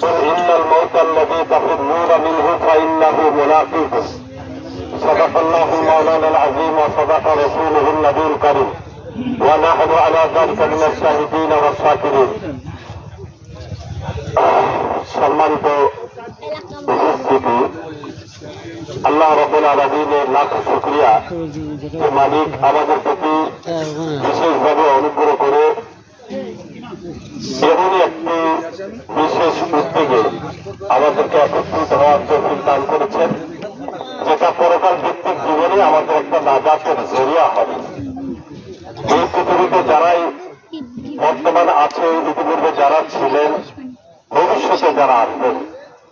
قل إن الموت الذي تفرون منه فإنه ملاقيكم صدق الله مولانا العظيم وصدق رسوله النبي الكريم ونحن على ذلك من الشاهدين والشاكرين সম্মানিত উপস্থিতি আল্লাহ রাব্বুল আলামিনের লাখ শুকরিয়া যে মালিক আমাদের প্রতি বিশেষভাবে অনুগ্রহ করে এমনই একটি বিশেষ উদ্যোগে আমাদেরকে একত্রিত হওয়ার তৌফিক দান করেছেন, যেটা পরকাল ভিত্তিক জীবনে আমাদের একটা নাজাতের জরিয়া হবে। এই পৃথিবীতে যারাই বর্তমান আছে, ইতিপূর্বে যারা ছিলেন, ভবিষ্যতে যারা আসবেন,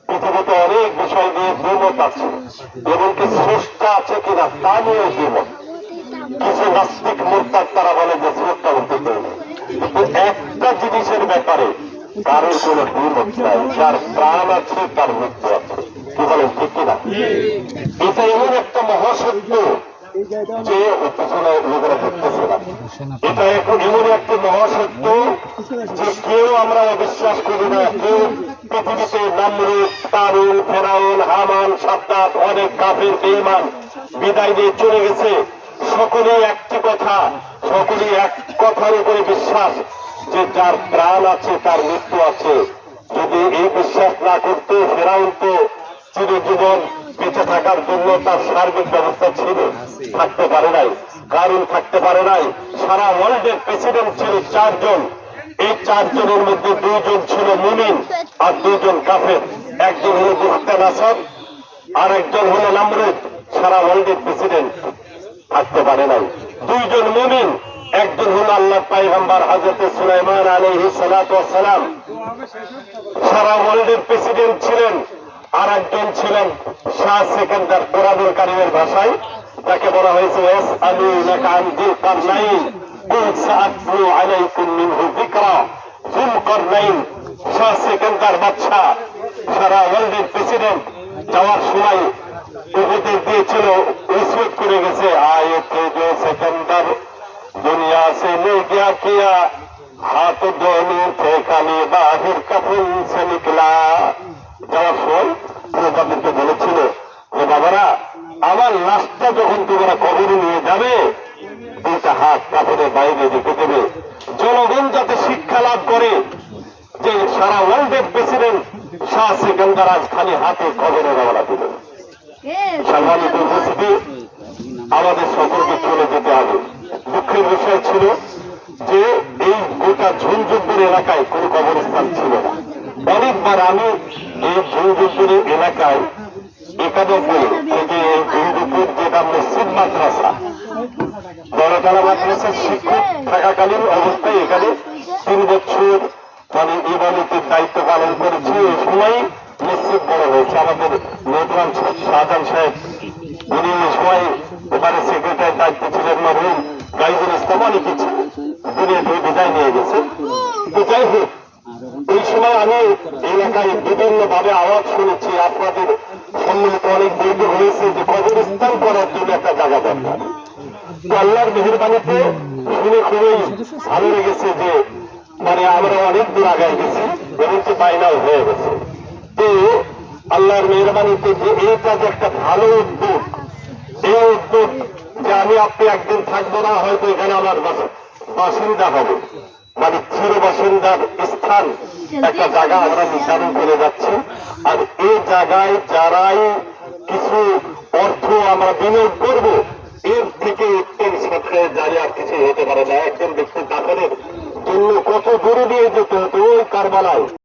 পৃথিবীতে অনেক বিষয় নিয়ে দ্বিমত আছে, এমনকি স্রষ্টা আছে কিনা তা নিয়েও দ্বিমত। কিছু নাস্তিক মুরতাদ তারা বলে যে স্রষ্টা হতে পারে, কিন্তু একটা জিনিসের ব্যাপারে কারোর কোন দ্বিমত নাই, যার প্রাণ আছে তার মৃত্যু আছে। কি বলেন, ঠিক কিনা? এটা এমন একটা মহাসত্য যে পিছনে লোকেরা দেখতেছে না। এটা এখন এমন একটি মহাসত্য যে কেউ আমরা অবিশ্বাস করি না। কেউ পৃথিবীতে নমরুদ, কারুন, ফেরাউন, হামান, সাদ্দাত, অনেক কাফির বেঈমান বিদায় দিয়ে চলে গেছে। সকলেই একটি কথা, সকলেই এক কথার উপরে বিশ্বাস যে যার প্রাণ আছে তার মৃত্যু আছে। যদি এই বিশ্বাস না করতো, ফেরাউন তো চিরজীবন বেঁচে থাকার জন্য তার সার্বিক ব্যবস্থা ছিল, থাকতে পারে নাই। কারুন থাকতে পারে নাই। সারা ওয়ার্ল্ডের প্রেসিডেন্ট ছিল 4 জন। এই 4 জনের মধ্যে 2 জন ছিল মুমিন আর 2 জন কাফের। একজন হলো বুখতানাসর আর একজন হলো নমরুদ। সারা ওয়ার্ল্ডের প্রেসিডেন্ট থাকতে পারে নাই। 2 জন মুমিন, একজন হলো আল্লাহর পয়গম্বর হযরত সুলাইমান আলাইহিস সালাতু ওয়াস সালাম, সারা ওয়ার্ল্ডের প্রেসিডেন্ট ছিলেন। আর একজন ছিলেন শাহ সেকেন্দার, কোরআনুল কারীমের ভাষায় তাকে বলা হয়েছে ইয়াসআলুনাকা আন যিল কারনাইন কুল সাআতলু আলাইকুম মিনহু যিকরা। যুলকারনাইন শাহ সেকেন্দার বাদশা, সারা ওয়ার্ল্ডের প্রেসিডেন্ট, যাওয়ার সময় উপদেশ দিয়েছিল, রিসপেক্ট করে গেছে, আয়ে थे जो सिकंदर दुनिया से ले गया किया हाथ दोनों थे खाली बाहर कफन से निकला। যাওয়ার সময় তাদেরকে বলেছিল যে বাবারা, আমার লাশটা যখন তোমরা কবরে নিয়ে যাবে, 2টা হাত কাপড়ের বাইরে রেখে দেবে, জনগণ যাতে শিক্ষা লাভ করে যে সারা ওয়ার্ল্ডের প্রেসিডেন্ট শাহ সেকেন্দার আজ খালি হাতে কবরে রওনা দিল। সম্মানিত উপস্থিতি, আমাদের সকলকে চলে যেতে হবে। দুঃখের বিষয় ছিল যে এই গোটা ঝুনঝুনপুর এলাকায় কোন কবরস্থান ছিল না। অনেকবার আমি এই ঝুনঝুনপুর এলাকায় 91 থেকে এই ঝুনঝুনপুর, যেটা মসজিদ মাদ্রাসা, বড়তলা মাদ্রাসার শিক্ষক থাকাকালীন অবস্থায় এখানে 3 বছর মানে ইমামতির দায়িত্ব পালন করেছি। এই সময় মসজিদ বড় হয়েছে। আমাদের মোহতারাম শাহজাহান সাহেব, উনি এই সময় এবারে সেক্রেটারির দায়িত্ব ছিলেন, মরহুম গাইবুল ইসলাম, অনেক কিছু দুনিয়া থেকে বিদায় নিয়ে গেছে। তো যাই হোক, এই সময় আমি এলাকায় বিভিন্ন ভাবে আওয়াজ শুনেছি, আপনাদের সম্মিলিত অনেক বৈঠক হয়েছে যে কবরস্থান করার জন্য একটা জায়গা দরকার। তো আল্লাহর মেহেরবানিতে শুনে খুবই ভালো লেগেছে যে মানে আমরা অনেক দূর আগায় গেছি, এমনকি ফাইনাল হয়ে গেছে। তো আল্লাহর মেহেরবানিতে যে এইটা যে একটা ভালো উদ্যোগ, এই উদ্যোগ যে আমি আপনি একদিন থাকবো না, হয়তো এখানে আমার বাসিন্দা হবে, মানে চির বাসিন্দার স্থান, একটা জায়গা আমরা নির্ধারণ করে যাচ্ছি। আর এই জায়গায় যারাই কিছু অর্থ আমরা বিনিয়োগ করব, এর থেকে উত্তম সরকারের জায়গা আর কিছু হতে পারে না। একজন ব্যক্তি কাপড়ের জন্য কত দূরে নিয়ে যেতে হতো ওই কারবালায়।